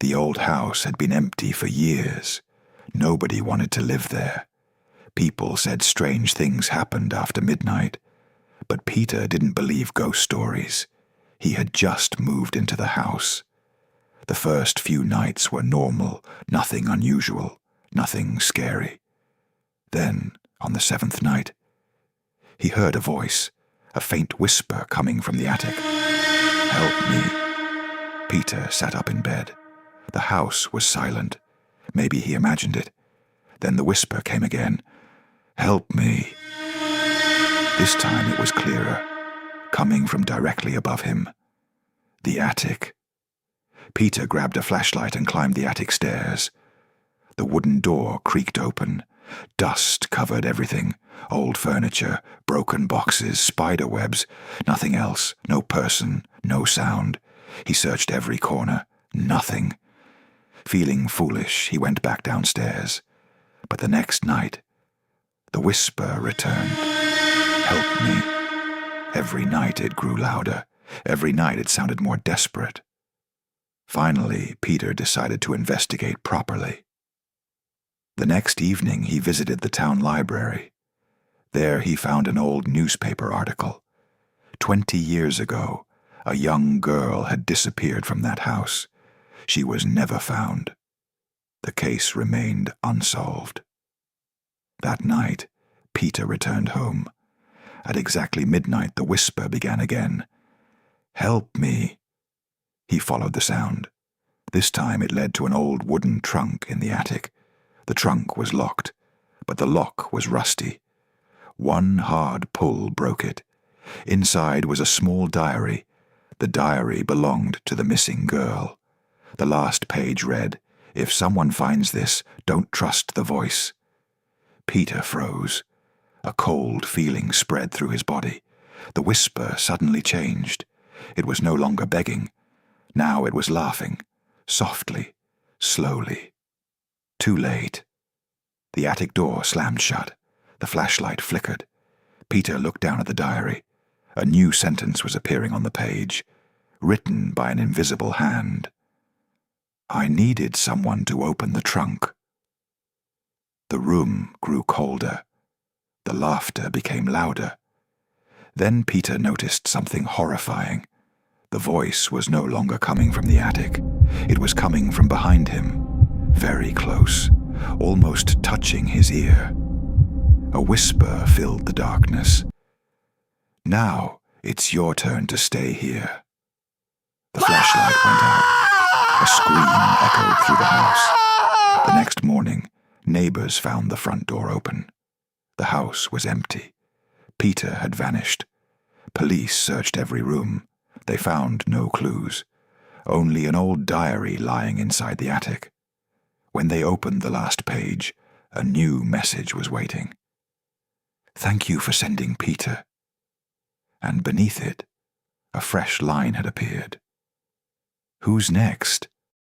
The old house had been empty for years. Nobody wanted to live there. People said strange things happened after midnight. But Peter didn't believe ghost stories. He had just moved into the house. The first few nights were normal, nothing unusual, nothing scary. Then, on the 7th night, he heard a voice, a faint whisper coming from the attic. "Help me." Peter sat up in bed. The house was silent. Maybe he imagined it. Then the whisper came again. "Help me." This time it was clearer, coming from directly above him. The attic. Peter grabbed a flashlight and climbed the attic stairs. The wooden door creaked open. Dust covered everything. Old furniture, broken boxes, spider webs. Nothing else. No person, no sound. He searched every corner. Nothing. Feeling foolish, he went back downstairs. But the next night, the whisper returned. "Help me." Every night it grew louder. Every night it sounded more desperate. Finally, Peter decided to investigate properly. The next evening he visited the town library. There he found an old newspaper article. 20 years ago, a young girl had disappeared from that house. She was never found. The case remained unsolved. That night, Peter returned home. At exactly midnight, the whisper began again. "Help me." He followed the sound. This time it led to an old wooden trunk in the attic. The trunk was locked, but the lock was rusty. One hard pull broke it. Inside was a small diary. The diary belonged to the missing girl. The last page read, "If someone finds this, don't trust the voice." Peter froze. A cold feeling spread through his body. The whisper suddenly changed. It was no longer begging. Now it was laughing, softly, slowly. Too late. The attic door slammed shut. The flashlight flickered. Peter looked down at the diary. A new sentence was appearing on the page, written by an invisible hand. "I needed someone to open the trunk." The room grew colder. The laughter became louder. Then Peter noticed something horrifying. The voice was no longer coming from the attic. It was coming from behind him, very close, almost touching his ear. A whisper filled the darkness. "Now it's your turn to stay here." The flashlight went out. A scream echoed through the house. The next morning, neighbors found the front door open. The house was empty. Peter had vanished. Police searched every room. They found no clues. Only an old diary lying inside the attic. When they opened the last page, a new message was waiting. "Thank you for sending Peter." And beneath it, a fresh line had appeared. "Who's next?"